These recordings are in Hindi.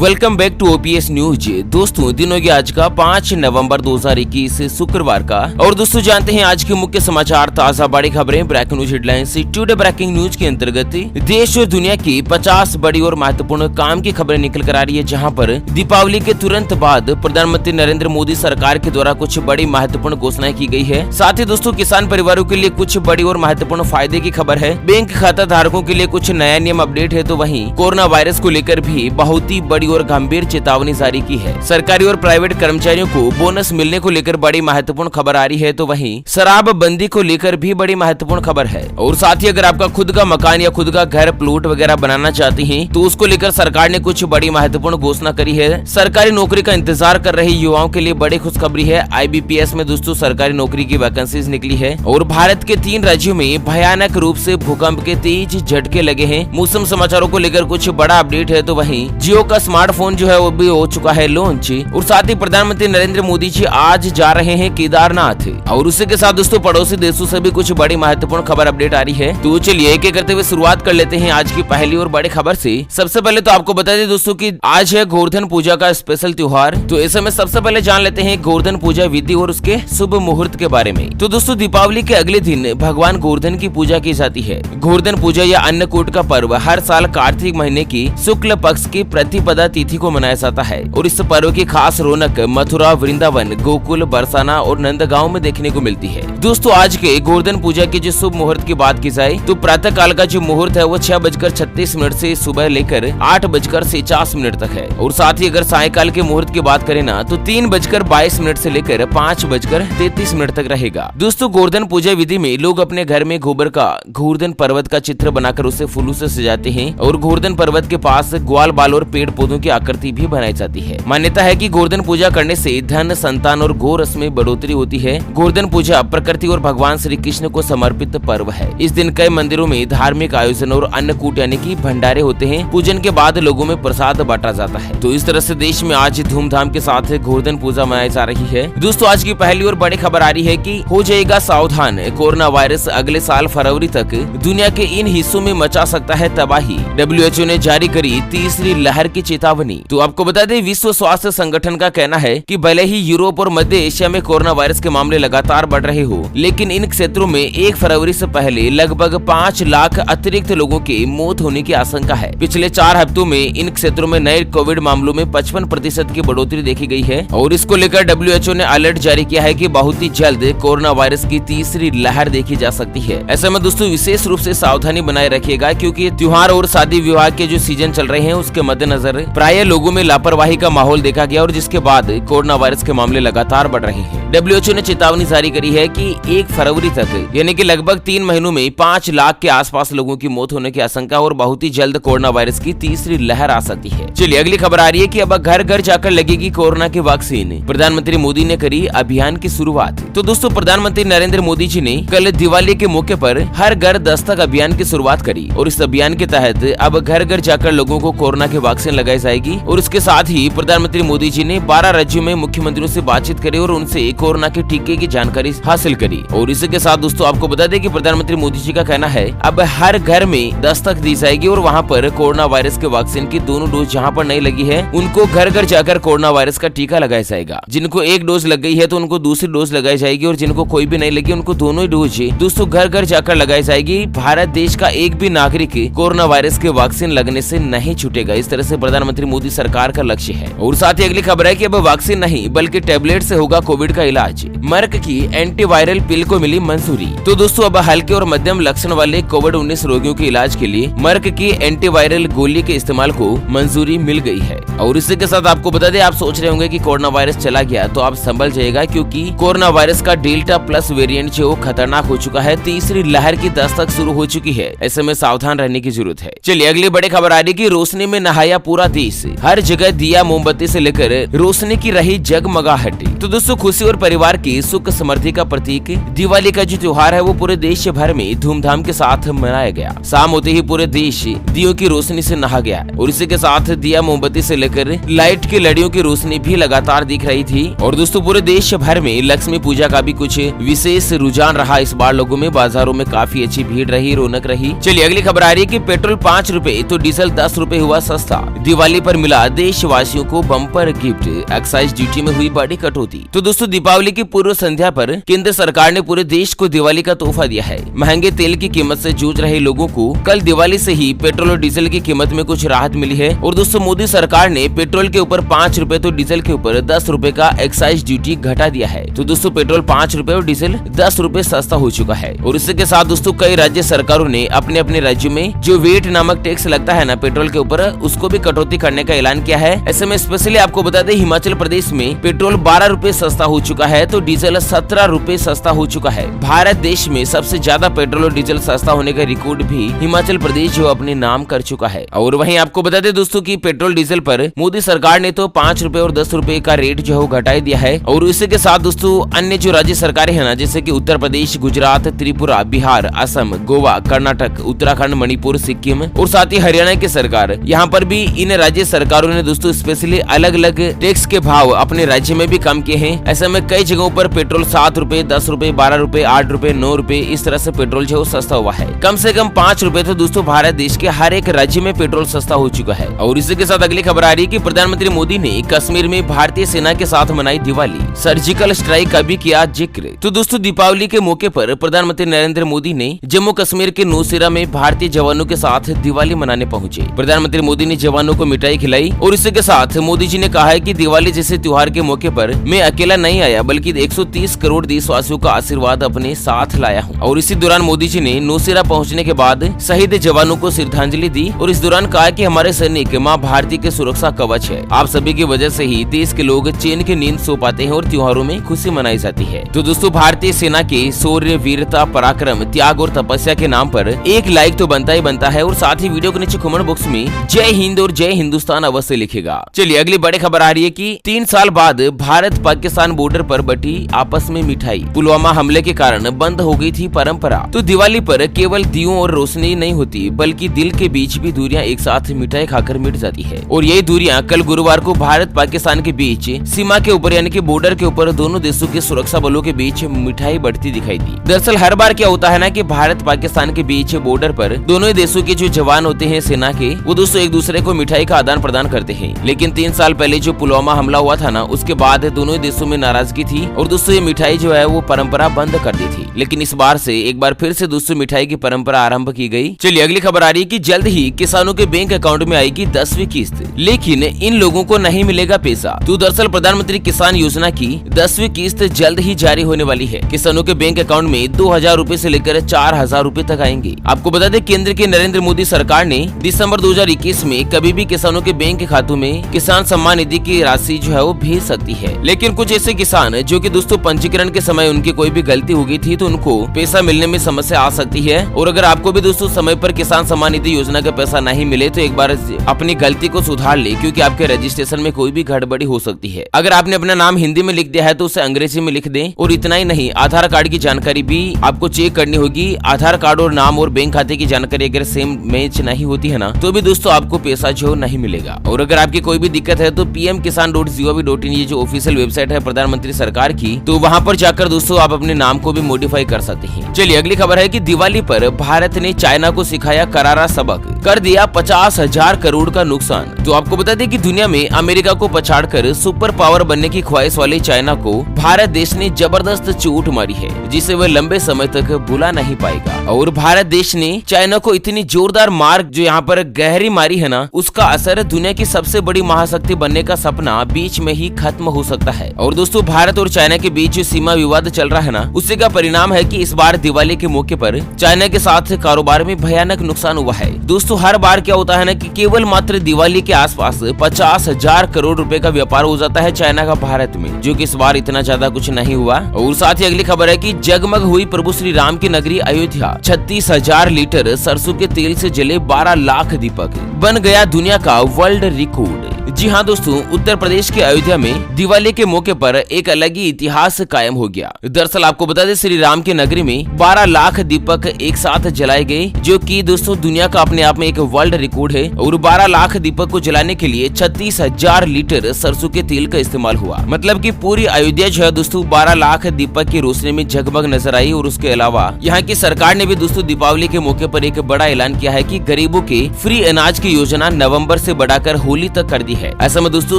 Welcome back to OPS news. दोस्तों दिनों की आज का 5 नवंबर 2021 शुक्रवार का। और दोस्तों जानते हैं आज के मुख्य समाचार, ताजा बड़ी खबरें, breaking news headlines. Today breaking news के अंतर्गत देश और दुनिया की 50 बड़ी और महत्वपूर्ण काम की खबरें निकल कर आ रही है, जहां पर दीपावली के तुरंत बाद प्रधानमंत्री नरेंद्र मोदी सरकार के द्वारा कुछ बड़ी महत्वपूर्ण घोषणाएं की गई है। साथ ही दोस्तों किसान परिवारों के लिए कुछ बड़ी और महत्वपूर्ण फायदे की खबर है। बैंक खाता धारकों के लिए कुछ नया नियम अपडेट है, तो वहीं कोरोना वायरस को लेकर भी बहुत ही बड़ी और गंभीर चेतावनी जारी की है। सरकारी और प्राइवेट कर्मचारियों को बोनस मिलने को लेकर बड़ी महत्वपूर्ण खबर आ रही है, तो वहीं शराब बंदी को लेकर भी बड़ी महत्वपूर्ण खबर है। और साथ ही अगर आपका खुद का मकान या खुद का घर प्लॉट वगैरह बनाना चाहती हैं, तो उसको लेकर सरकार ने कुछ बड़ी महत्वपूर्ण घोषणा करी है। सरकारी नौकरी का इंतजार कर रहे युवाओं के लिए बड़ी खुशखबरी है। IBPS में दोस्तों सरकारी नौकरी की वैकेंसीज निकली है। और भारत के 3 राज्यों में भयानक रूप से भूकंप के तेज झटके लगे हैं। मौसम समाचारों को लेकर कुछ बड़ा अपडेट है, तो वहीं जियो का स्मार्टफोन जो है वो भी हो चुका है लॉन्च। और साथ ही प्रधानमंत्री नरेंद्र मोदी जी आज जा रहे हैं केदारनाथ। और उसी के साथ दोस्तों पड़ोसी देशों से भी कुछ बड़ी महत्वपूर्ण खबर अपडेट आ रही है। तो चलिए एक एक करते हुए शुरुआत कर लेते हैं आज की पहली और बड़ी खबर से। सबसे पहले तो आपको बता दें दोस्तों कि आज है गोवर्धन पूजा का स्पेशल त्योहार। तो ऐसे में सबसे पहले जान लेते हैं गोवर्धन पूजा विधि और उसके शुभ मुहूर्त के बारे में। तो दोस्तों दीपावली के अगले दिन भगवान गोवर्धन की पूजा की जाती है। गोवर्धन पूजा या अन्नकूट का पर्व हर साल कार्तिक महीने की शुक्ल पक्ष की प्रतिपदा तिथि को मनाया जाता है। और इस पर्व की खास रौनक मथुरा, वृंदावन, गोकुल, बरसाना और नंदगांव में देखने को मिलती है। दोस्तों आज के गोवर्धन पूजा के जो शुभ मुहूर्त की बात की जाए, तो प्रातः काल का जो मुहूर्त है वो 6:36 से सुबह लेकर 8:50 तक है। और साथ ही अगर सायकाल के मुहूर्त की बात करें ना, तो 3:22 से लेकर 5:33 तक रहेगा। दोस्तों गोवर्धन पूजा विधि में लोग अपने घर में गोबर का गोवर्धन पर्वत का चित्र बनाकर उसे फूलों से सजाते हैं। और गोवर्धन पर्वत के पास ग्वाल बाल और पेड़ पौधों की आकृति भी बनाई जाती है। मान्यता है कि गोवर्धन पूजा करने से धन, संतान और गोरस में बढ़ोतरी होती है। गोवर्धन पूजा प्रकृति और भगवान श्री कृष्ण को समर्पित पर्व है। इस दिन कई मंदिरों में धार्मिक आयोजन और अन्नकूट यानी कि भंडारे होते हैं। पूजन के बाद लोगों में प्रसाद बांटा जाता है। तो इस तरह से देश में आज धूमधाम के साथ गोवर्धन पूजा मनाई जा रही है। दोस्तों आज की पहली और बड़ी खबर आ रही है कि हो जाएगा सावधान, कोरोना वायरस अगले साल फरवरी तक दुनिया के इन हिस्सों में मचा सकता है तबाही। WHO ने जारी करी तीसरी लहर की चेतावनी। तो आपको बता दें विश्व स्वास्थ्य संगठन का कहना है कि भले ही यूरोप और मध्य एशिया में कोरोना वायरस के मामले लगातार बढ़ रहे हो, लेकिन इन क्षेत्रों में 1 फरवरी से पहले लगभग 5 लाख अतिरिक्त लोगों की मौत होने की आशंका है। पिछले 4 हफ्तों में इन क्षेत्रों में नए कोविड मामलों में 55% की बढ़ोतरी देखी गई है। और इसको लेकर WHO ने अलर्ट जारी किया है कि बहुत ही जल्द कोरोना वायरस की तीसरी लहर देखी जा सकती है। ऐसे में दोस्तों विशेष रूप से सावधानी बनाए रखिएगा, क्योंकि त्योहार और शादी विवाह के जो सीजन चल रहे हैं उसके मद्देनजर प्राय लोगों में लापरवाही का माहौल देखा गया, और जिसके बाद कोरोना वायरस के मामले लगातार बढ़ रहे हैं। WHO ने चेतावनी जारी करी है कि 1 फरवरी तक यानी कि लगभग 3 महीनों में 5 लाख के आसपास लोगों की मौत होने की आशंका, और बहुत ही जल्द कोरोना वायरस की तीसरी लहर आ सकती है। चलिए अगली खबर आ रही है कि अब घर घर जाकर लगेगी कोरोना की वैक्सीन। प्रधानमंत्री मोदी ने करी अभियान की शुरुआत। तो दोस्तों प्रधानमंत्री नरेंद्र मोदी जी ने कल दिवाली के मौके पर हर घर दस्तक अभियान की शुरुआत करी। और इस अभियान के तहत अब घर घर जाकर लोगों को कोरोना की वैक्सीन लगाई जाएगी। और इसके साथ ही प्रधानमंत्री मोदी जी ने 12 राज्यों में मुख्यमंत्रियों से बातचीत करी और उनसे कोरोना के टीके की जानकारी हासिल करी। और इसी के साथ दोस्तों आपको बता दें कि प्रधानमंत्री मोदी जी का कहना है अब हर घर में दस्तक दी जाएगी, और वहां पर कोरोना वायरस के वैक्सीन की दोनों डोज जहां पर नहीं लगी है उनको घर घर जाकर कोरोना वायरस का टीका लगाया जाएगा। जिनको 1 डोज लग गई है तो उनको दूसरी डोज लगाई जाएगी, और जिनको कोई भी नहीं लगी उनको दोनों ही डोज दोस्तों घर घर जाकर लगाई जाएगी। भारत देश का एक भी नागरिक कोरोना वायरस के वैक्सीन लगने से नहीं छूटेगा। इस तरह से प्रधानमंत्री मोदी सरकार का लक्ष्य है। और साथ ही अगली खबर है कि अब वैक्सीन नहीं बल्कि टेबलेट से होगा कोविड का इलाज। मर्क की एंटीवायरल पिल को मिली मंजूरी। तो दोस्तों अब हल्के और मध्यम लक्षण वाले कोविड-19 रोगियों के इलाज के लिए मर्क की एंटीवायरल गोली के इस्तेमाल को मंजूरी मिल गई है। और इसी के साथ आपको बता दें, आप सोच रहे होंगे कि कोरोना वायरस चला गया, तो आप संभल जाइएगा, क्योंकि कोरोना वायरस का डेल्टा प्लस वेरिएंट जो खतरनाक हो चुका है, तीसरी लहर की दस्तक शुरू हो चुकी है। ऐसे में सावधान रहने की जरूरत है। चलिए अगली बड़ी खबर आ रही कि रोशनी में नहाया पूरा देश। हर जगह दिया मोमबत्ती से लेकर रोशनी की रही जगमगाहट। तो दोस्तों खुशी और परिवार की सुख समृद्धि का प्रतीक दिवाली का जो त्योहार है वो पूरे देश भर में धूमधाम के साथ मनाया गया। शाम होते ही पूरे देश दियों की रोशनी से नहा गया और इसी के साथ दिया मोमबत्ती से लेकर लाइट की लड़ियों की रोशनी भी लगातार दिख रही थी। और दोस्तों पूरे देश भर में लक्ष्मी पूजा का भी कुछ विशेष रुझान रहा। इस बार लोगों में बाजारों में काफी अच्छी भीड़ रही, रौनक रही। चलिए अगली खबर आ रही है कि पेट्रोल 5 रुपए तो डीजल 10 रुपए हुआ सस्ता। दिवाली पर मिला देशवासियों को बम्पर गिफ्ट, एक्साइज ड्यूटी में हुई बड़ी कटौती। तो दोस्तों दीपावली की पूर्व संध्या पर केंद्र सरकार ने पूरे देश को दिवाली का तोहफा दिया है। महंगे तेल की कीमत से जूझ रहे लोगों को कल दिवाली से ही पेट्रोल और डीजल की कीमत में कुछ राहत मिली है। और दोस्तों मोदी सरकार ने पेट्रोल के ऊपर 5 रुपए तो डीजल के ऊपर 10 रुपए का एक्साइज ड्यूटी घटा दिया है। तो दोस्तों पेट्रोल 5 रुपए और डीजल 10 रुपए सस्ता हो चुका है। और इसी के साथ दोस्तों कई राज्य सरकारों ने अपने अपने राज्यों में जो वेट नामक टैक्स लगता है ना पेट्रोल के ऊपर, उसको भी कटौती करने का ऐलान किया है। ऐसे में स्पेशली आपको बता दें हिमाचल प्रदेश में पेट्रोल 12 रुपए सस्ता हो चुका है तो डीजल 17 रुपए सस्ता हो चुका है। भारत देश में सबसे ज्यादा पेट्रोल और डीजल सस्ता होने का रिकॉर्ड भी हिमाचल प्रदेश जो अपने नाम कर चुका है। और वहीं आपको बता दें दोस्तों कि पेट्रोल डीजल पर मोदी सरकार ने तो 5 रुपए और 10 रुपए का रेट जो है घटा दिया है। और इसी के साथ दोस्तों अन्य जो राज्य सरकारें हैं ना, जैसे कि उत्तर प्रदेश, गुजरात, त्रिपुरा, बिहार, असम, गोवा, कर्नाटक, उत्तराखंड, मणिपुर, सिक्किम और साथ ही हरियाणा की सरकार, यहाँ पर भी इन राज्य सरकारों ने दोस्तों स्पेशली अलग अलग टैक्स के भाव अपने राज्य में भी कम किए हैं। ऐसे में कई जगहों पर पेट्रोल 7 रुपए, 10 रुपए, 12 रुपए, 8 रुपए, 9 रुपए इस तरह से पेट्रोल जो सस्ता हुआ है। कम से कम 5 रुपए तो दोस्तों भारत देश के हर एक राज्य में पेट्रोल सस्ता हो चुका है। और इसी के साथ अगली खबर आ रही है कि प्रधानमंत्री मोदी ने कश्मीर में भारतीय सेना के साथ मनाई दिवाली, सर्जिकल स्ट्राइक का भी किया जिक्र। तो दोस्तों दीपावली के मौके पर प्रधानमंत्री नरेंद्र मोदी ने जम्मू कश्मीर के नौशेरा में भारतीय जवानों के साथ दिवाली मनाने पहुंचे। प्रधानमंत्री मोदी ने जवानों को मिठाई खिलाई और इसी के साथ मोदी जी ने कहा है कि दिवाली जैसे त्योहार के मौके पर मैं अकेला नहीं आया बल्कि 130 करोड़ देशवासियों का आशीर्वाद अपने साथ लाया हूं। और इसी दौरान मोदी जी ने नौशेरा पहुंचने के बाद शहीद जवानों को श्रद्धांजलि दी और इस दौरान कहा कि हमारे सैनिक मां भारती के सुरक्षा कवच है। आप सभी की वजह से ही देश के लोग चैन की नींद सो पाते हैं और त्योहारों में खुशी मनाई जाती है। तो दोस्तों भारतीय सेना के शौर्य, वीरता, पराक्रम, त्याग और तपस्या के नाम पर एक लाइक तो बनता ही बनता है और साथ ही वीडियो के नीचे कमेंट बॉक्स में जय हिंद और जय हिंदुस्तान अवश्य लिखेगा। चलिए अगली बड़ी खबर आ रही है कि 3 साल बाद भारत पाकिस्तान बॉर्डर पर बटी आपस में मिठाई। पुलवामा हमले के कारण बंद हो गई थी परंपरा। तो दिवाली पर केवल दियों और रोशनी नहीं होती बल्कि दिल के बीच भी दूरियां एक साथ मिठाई खाकर मिट जाती है। और यही दूरियां कल गुरुवार को भारत पाकिस्तान के बीच सीमा के ऊपर यानी कि बॉर्डर के ऊपर दोनों देशों के सुरक्षा बलों के बीच मिठाई बढ़ती दिखाई दी। दरअसल हर बार क्या होता है ना कि भारत पाकिस्तान के बीच बॉर्डर पर दोनों ही देशों के जो जवान होते हैं सेना के, वो दोस्तों एक दूसरे को मिठाई का आदान प्रदान करते हैं। लेकिन 3 साल पहले जो पुलवामा हमला हुआ था ना, उसके बाद दोनों ही देशों में नाराजगी थी और दोस्तों ये मिठाई जो है वो परंपरा बंद कर दी थी। लेकिन इस बार से एक बार फिर से दोस्तों मिठाई की परंपरा आरंभ की गई। चलिए अगली खबर आ रही है कि जल्द ही किसानों के बैंक अकाउंट में आएगी 10वीं किस्त, लेकिन इन लोगों को नहीं मिलेगा पैसा। तो दरअसल प्रधानमंत्री किसान योजना की 10वीं किस्त जल्द ही जारी होने वाली है। किसानों के बैंक अकाउंट में 2000 रूपए से लेकर 4000 रूपए तक आएंगे। आपको बता दें केंद्र के नरेंद्र मोदी सरकार ने दिसंबर 2021 में कभी भी किसानों के बैंक खातों में किसान सम्मान निधि की राशि जो है वो भेज सकती है। लेकिन कुछ ऐसे किसान जो कि दोस्तों पंजीकरण के समय उनकी कोई भी गलती हो गई थी तो उनको पैसा मिलने में समस्या आ सकती है। और अगर आपको भी दोस्तों समय पर किसान सम्मान निधि योजना का पैसा नहीं मिले तो एक बार अपनी गलती को सुधार ले, क्योंकि आपके रजिस्ट्रेशन में कोई भी गड़बड़ी हो सकती है। अगर आपने अपना नाम हिंदी में लिख दिया है तो उसे अंग्रेजी में लिख दें। और इतना ही नहीं, आधार कार्ड की जानकारी भी आपको चेक करनी होगी। आधार कार्ड और नाम और बैंक खाते की जानकारी अगर सेम मैच नहीं होती है ना, तो भी दोस्तों आपको पैसा जो नहीं मिलेगा। और अगर आपकी कोई भी दिक्कत है तो pmkisan.gov.in ये जो ऑफिशियल वेबसाइट है प्रधानमंत्री सरकार की, तो वहाँ पर जाकर दोस्तों आप अपने नाम को भी मॉडिफाई कर सकते हैं। चलिए अगली खबर है कि दिवाली पर भारत ने चाइना को सिखाया करारा सबक, कर दिया 50,000 करोड़ का नुकसान। तो आपको बता दें कि दुनिया में अमेरिका को पछाड़कर सुपर पावर बनने की ख्वाहिश वाले चाइना को भारत देश ने जबरदस्त चोट मारी है, जिसे वह लंबे समय तक भुला नहीं पाएगा। और भारत देश ने चाइना को इतनी जोरदार मार जो यहाँ पर गहरी मारी है ना, उसका असर दुनिया की सबसे बड़ी महाशक्ति बनने का सपना बीच में ही खत्म हो सकता है। और दोस्तों भारत और चाइना के बीच जो सीमा विवाद चल रहा है ना, उसी का परिणाम है कि इस बार दिवाली के मौके पर चाइना के साथ कारोबार में भयानक नुकसान हुआ है। दोस्तों हर बार क्या होता है ना कि केवल मात्र दिवाली के आसपास 50,000 करोड़ रुपए का व्यापार हो जाता है चाइना का भारत में, जो कि इस बार इतना ज्यादा कुछ नहीं हुआ। और साथ ही अगली खबर है कि जगमग हुई प्रभु श्री राम की नगरी अयोध्या, 36,000 लीटर सरसों के तेल से जले 12 लाख दीपक, बन गया दुनिया का वर्ल्ड रिकॉर्ड। जी हाँ दोस्तों, उत्तर प्रदेश के अयोध्या में दिवाली के मौके पर एक अलग ही इतिहास कायम हो गया। दरअसल आपको बता दें, श्री राम की नगरी में 12 लाख दीपक एक साथ जलाए गए, जो कि दोस्तों दुनिया का अपने आप में एक वर्ल्ड रिकॉर्ड है। और 12 लाख दीपक को जलाने के लिए 36,000 लीटर सरसों के तेल का इस्तेमाल हुआ। मतलब कि पूरी अयोध्या जो है दोस्तों 12 लाख दीपक की रोशनी में जगमग नजर आई। और उसके अलावा यहाँ की सरकार ने भी दोस्तों दीपावली के मौके पर एक बड़ा ऐलान किया है कि गरीबों के फ्री अनाज की योजना नवंबर से बढ़ाकर होली तक कर दी है। ऐसा में दोस्तों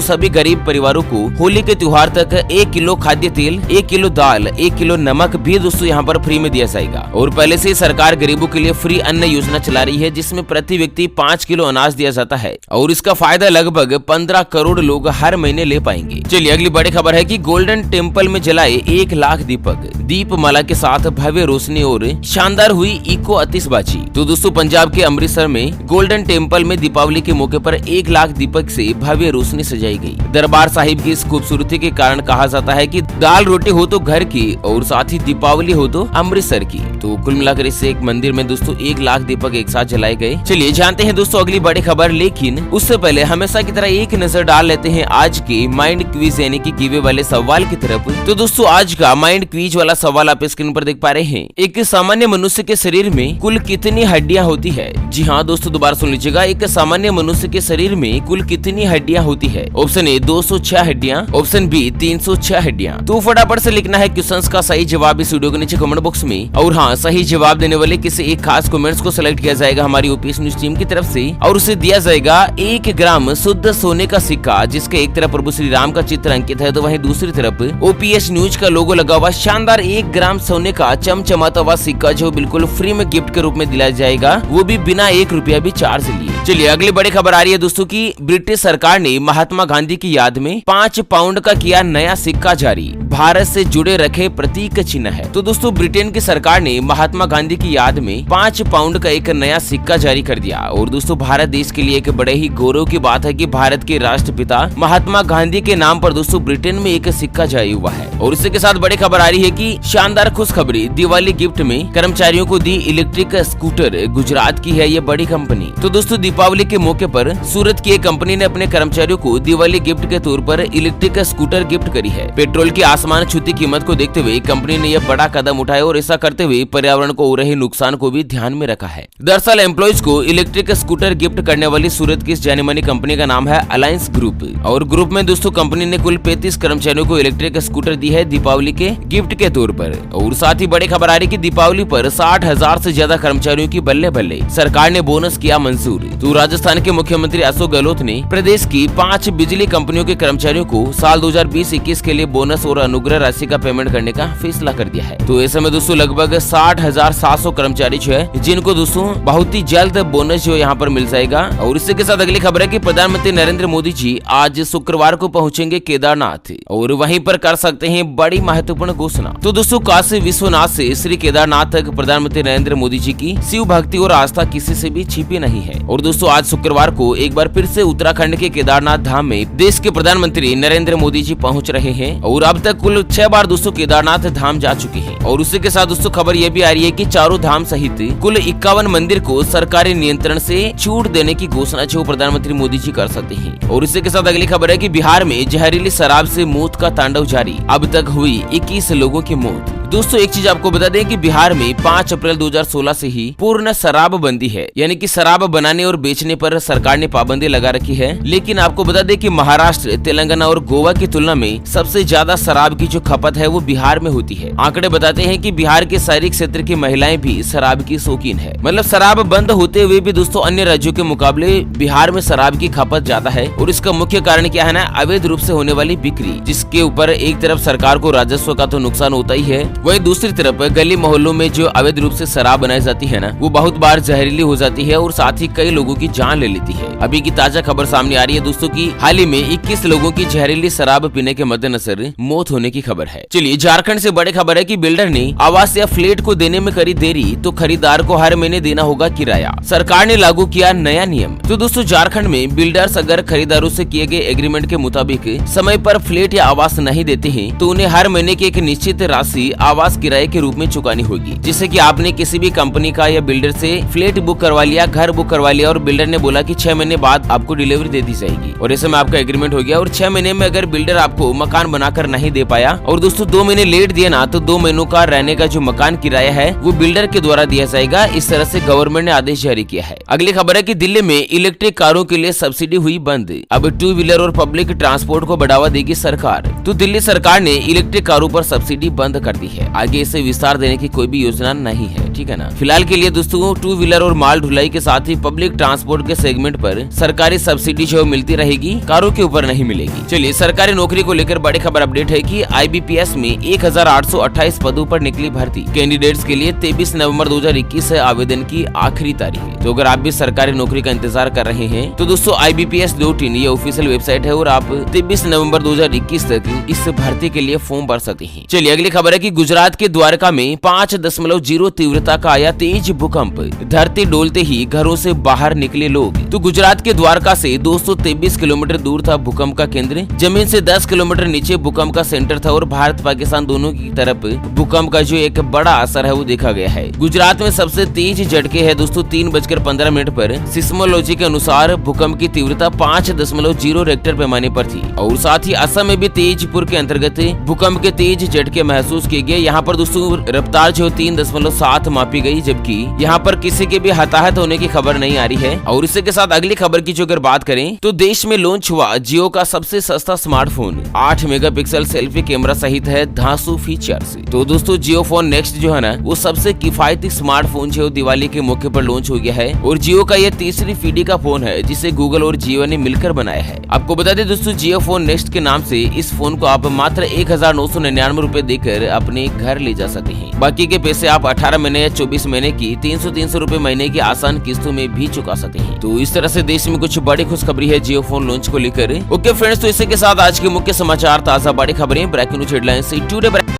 सभी गरीब परिवारों को होली के त्योहार तक 1 किलो खाद्य तेल, 1 किलो दाल, 1 किलो नमक भी दोस्तों यहाँ पर फ्री में दिया जाएगा। और पहले से सरकार गरीबों के लिए फ्री अन्न योजना चला रही है, जिसमें प्रति व्यक्ति 5 किलो अनाज दिया जाता है और इसका फायदा लगभग 15 करोड़ लोग हर महीने ले पाएंगे। चलिए अगली बड़ी खबर है कि गोल्डन टेम्पल में जलाए 1 लाख दीपक, दीपमाला के साथ भव्य रोशनी और शानदार हुई इको आतिशबाजी। तो दोस्तों पंजाब के अमृतसर में गोल्डन टेम्पल में दीपावली के मौके पर 1 लाख दीपक से भव्य रोशनी सजाई गई। दरबार साहिब की इस खूबसूरती के कारण कहा जाता है कि दाल रोटी हो तो घर की और साथ ही दीपावली हो तो अमृतसर की। तो कुल मिलाकर इससे एक मंदिर में दोस्तों 1 लाख दीपक एक साथ जलाए गए। चलिए जानते हैं दोस्तों अगली बड़ी खबर, लेकिन उससे पहले हमेशा की तरह एक नजर डाल लेते हैं आज के माइंड क्विज यानी कि गिवे वाले सवाल की तरफ। तो दोस्तों आज का माइंड क्विज वाला सवाल आप स्क्रीन पर देख पा रहे हैं। एक सामान्य मनुष्य के शरीर में कुल कितनी हड्डियां होती है? जी हाँ दोस्तों दोबारा सुन लीजिएगा, एक सामान्य मनुष्य के शरीर में कुल कितनी हड्डियां होती है? ऑप्शन ए 206 हड्डियां, ऑप्शन बी 306 हड्डियां। तो फटाफट से लिखना है क्वेश्चंस का सही जवाब इस वीडियो के नीचे कमेंट बॉक्स में। और हाँ, सही जवाब देने वाले किसी एक खास कमेंट्स को सिलेक्ट किया जाएगा हमारी ओपीएस न्यूज टीम की तरफ से और उसे दिया जाएगा 1 ग्राम शुद्ध सोने का सिक्का, जिसके एक तरफ प्रभु श्री राम का चित्र अंकित है तो वहीं दूसरी तरफ ओपीएस न्यूज का लोगो लगा हुआ शानदार 1 ग्राम सोने का चमचमाता हुआ सिक्का, जो बिल्कुल फ्री में गिफ्ट के रूप में दिलाया जाएगा, वो भी बिना 1 रुपया भी चार्ज लिए। चलिए अगली बड़ी खबर आ रही है दोस्तों की ब्रिटिश सरकार ने महात्मा गांधी की याद में 5 पाउंड का किया नया सिक्का जारी, भारत से जुड़े रखे प्रतीक चिन्ह है। तो दोस्तों ब्रिटेन की सरकार ने महात्मा गांधी की याद में 5 पाउंड का एक नया सिक्का जारी कर दिया। और दोस्तों भारत देश के लिए एक बड़े ही गौरव की बात है कि भारत के राष्ट्रपिता महात्मा गांधी के नाम पर दोस्तों ब्रिटेन में एक सिक्का जारी हुआ है। और इसी के साथ बड़ी खबर आ रही है कि शानदार खुशखबरी, दिवाली गिफ्ट में कर्मचारियों को दी इलेक्ट्रिक स्कूटर, गुजरात की है ये बड़ी कंपनी। तो दोस्तों दीपावली के मौके पर सूरत की एक कंपनी ने अपने कर्मचारियों को दिवाली गिफ्ट के तौर पर इलेक्ट्रिक स्कूटर गिफ्ट करी है। पेट्रोल की आसमान छूती कीमत को देखते हुए कंपनी ने यह बड़ा कदम उठाया और ऐसा करते हुए पर्यावरण को हो रहे नुकसान को भी ध्यान में रखा है। दरअसल एम्प्लॉइज को इलेक्ट्रिक स्कूटर गिफ्ट करने वाली सूरत की इस जानी मानी कंपनी का नाम है अलायंस ग्रुप। और ग्रुप में दोस्तों कंपनी ने कुल 35 कर्मचारियों को इलेक्ट्रिक स्कूटर दी है दीपावली के गिफ्ट के तौर पर। और साथ ही बड़ी खबर आ रही कि दीपावली पर 60,000 से ज्यादा कर्मचारियों की बल्ले बल्ले सरकार ने बोनस किया मंजूर। तो राजस्थान के मुख्यमंत्री अशोक गहलोत ने प्रदेश की 5 बिजली कंपनियों के कर्मचारियों को साल 2020-21 के लिए बोनस और अनुग्रह राशि का पेमेंट करने का फैसला कर दिया है। तो ऐसे में दोस्तों लगभग 60,700 कर्मचारी जो है जिनको दोस्तों बहुत ही जल्द बोनस जो यहाँ पर मिल जाएगा। और इसी के साथ अगली खबर है कि प्रधानमंत्री नरेंद्र मोदी जी आज शुक्रवार को पहुंचेंगे केदारनाथ और वहीं पर कर सकते हैं बड़ी महत्वपूर्ण घोषणा। तो दोस्तों काशी विश्वनाथ से श्री केदारनाथ तक प्रधानमंत्री नरेंद्र मोदी जी की शिव भक्ति और आस्था किसी से भी छिपी नहीं है। और दोस्तों आज शुक्रवार को एक बार फिर से उत्तराखंड के केदारनाथ धाम में देश के प्रधानमंत्री नरेंद्र मोदी जी पहुंच रहे हैं और अब तक कुल 6 बार दोस्तों केदारनाथ धाम जा चुके हैं। और उसी के साथ दोस्तों खबर ये भी आ रही है कि चारों धाम सहित कुल 51 मंदिर को सरकारी नियंत्रण से छूट देने की घोषणा जो प्रधानमंत्री मोदी जी कर सकते हैं। और इसी के साथ अगली खबर है कि बिहार में जहरीली शराब से मौत का तांडव जारी, अब तक हुई 21 लोगों की मौत। दोस्तों एक चीज आपको बता दें कि बिहार में 5 अप्रैल 2016 से ही पूर्ण शराब बंदी है, यानी कि शराब बनाने और बेचने पर सरकार ने पाबंदी लगा रखी है। लेकिन आपको बता दें कि महाराष्ट्र, तेलंगाना और गोवा की तुलना में सबसे ज्यादा शराब की जो खपत है वो बिहार में होती है। आंकड़े बताते हैं कि बिहार के शहरी क्षेत्र की महिलाएं भी शराब की शौकीन है। मतलब शराब बंद होते हुए भी दोस्तों अन्य राज्यों के मुकाबले बिहार में शराब की खपत ज्यादा है। और इसका मुख्य कारण क्या है ना, अवैध रूप से होने वाली बिक्री, जिसके ऊपर एक तरफ सरकार को राजस्व का तो नुकसान होता ही है, वही दूसरी तरफ गली मोहल्लों में जो अवैध रूप से शराब बनाई जाती है ना, वो बहुत बार जहरीली हो जाती है और साथ ही कई लोगों की जान ले लेती है। अभी की ताजा खबर सामने आ रही है दोस्तों की हाल ही में 21 लोगों की जहरीली शराब पीने के मद्देनजर मौत होने की खबर है। चलिए झारखंड से बड़ी खबर है कि बिल्डर ने आवास या फ्लैट को देने में करी देरी तो खरीदार को हर महीने देना होगा किराया, सरकार ने लागू किया नया नियम। तो दोस्तों झारखंड में बिल्डर्स अगर खरीदारों से किए गए एग्रीमेंट के मुताबिक समय पर फ्लैट या आवास नहीं देते हैं तो उन्हें हर महीने की एक निश्चित राशि आवास किराए के रूप में चुकानी होगी। जैसे कि आपने किसी भी कंपनी का या बिल्डर से फ्लैट बुक करवा लिया, घर बुक करवा लिया और बिल्डर ने बोला कि 6 महीने बाद आपको डिलीवरी दे दी जाएगी और ऐसे में आपका एग्रीमेंट हो गया और 6 महीने में अगर बिल्डर आपको मकान बनाकर नहीं दे पाया और दोस्तों 2 महीने लेट दिया ना, तो 2 महीनों का रहने का जो मकान किराया है वो बिल्डर के द्वारा दिया जाएगा। इस तरह से गवर्नमेंट ने आदेश जारी किया है। अगली खबर है कि दिल्ली में इलेक्ट्रिक कारों के लिए सब्सिडी हुई बंद। अब 2 व्हीलर और पब्लिक ट्रांसपोर्ट को बढ़ावा देगी सरकार। तो दिल्ली सरकार ने इलेक्ट्रिक कारों पर सब्सिडी बंद कर दी है। आगे इसे विस्तार देने की कोई भी योजना नहीं है, ठीक है ना। फिलहाल के लिए दोस्तों 2 व्हीलर और माल ढुलाई के साथ ही पब्लिक ट्रांसपोर्ट के सेगमेंट पर सरकारी सब्सिडी जो मिलती रहेगी, कारों के ऊपर नहीं मिलेगी। चलिए सरकारी नौकरी को लेकर बड़ी खबर अपडेट है कि IBPS में 1828 पदों पर निकली भर्ती। कैंडिडेट्स के लिए 23 नवंबर 2021 से आवेदन की आखिरी तारीख है। तो अगर आप भी सरकारी नौकरी का इंतजार कर रहे हैं तो दोस्तों IBPS.in ये ऑफिशियल वेबसाइट है और आप 23 नवंबर 2021 तक इस भर्ती के लिए फॉर्म भर सकते हैं। चलिए अगली खबर है कि गुजरात के द्वारका में 5.0 तीव्रता का आया तेज भूकंप। धरती डोलते ही घरों से बाहर निकले लोग। तो गुजरात के द्वारका से 223 किलोमीटर दूर था भूकंप का केंद्र। जमीन से 10 किलोमीटर नीचे भूकंप का सेंटर था और भारत पाकिस्तान दोनों की तरफ भूकंप का जो एक बड़ा असर है वो देखा गया है। गुजरात में सबसे तेज झटके है दोस्तों 3:15 पर। सिस्मोलॉजी के अनुसार भूकंप की तीव्रता 5.0 रेक्टर पैमाने पर थी और साथ ही असम में भी तेजपुर के अंतर्गत भूकंप के तेज झटके महसूस किए गए। यहाँ पर दोस्तों रफ्तार जो 3.7 मापी गई, जबकि यहाँ पर किसी के भी हताहत होने की खबर नहीं आ रही है। और इसी के साथ अगली खबर की जो अगर बात करें तो देश में लॉन्च हुआ जियो का सबसे सस्ता स्मार्टफोन। 8 मेगापिक्सल सेल्फी कैमरा सहित है धांसू फीचर्स। तो दोस्तों जियो फोन नेक्स्ट जो है ना वो सबसे किफायती स्मार्टफोन जो दिवाली के मौके पर लॉन्च हो गया है और जियो का यह तीसरी पीढ़ी का फोन है जिसे गूगल और जियो ने मिलकर बनाया है। आपको बता दें दोस्तों जियो फोन नेक्स्ट के नाम से इस फोन को आप मात्र 1999 रुपए देकर अपने घर ले जा सकते हैं। बाकी के पैसे आप 18 महीने या 24 महीने की 300 रुपए महीने की आसान किस्तों में भी चुका सकते हैं। तो इस तरह से देश में कुछ बड़ी खुशखबरी है जियो फोन लॉन्च को लेकर। ओके फ्रेंड्स, तो इसी के साथ आज के मुख्य समाचार, ताजा बड़ी खबरें, ब्रेकिंग न्यूज हेडलाइंस टुडे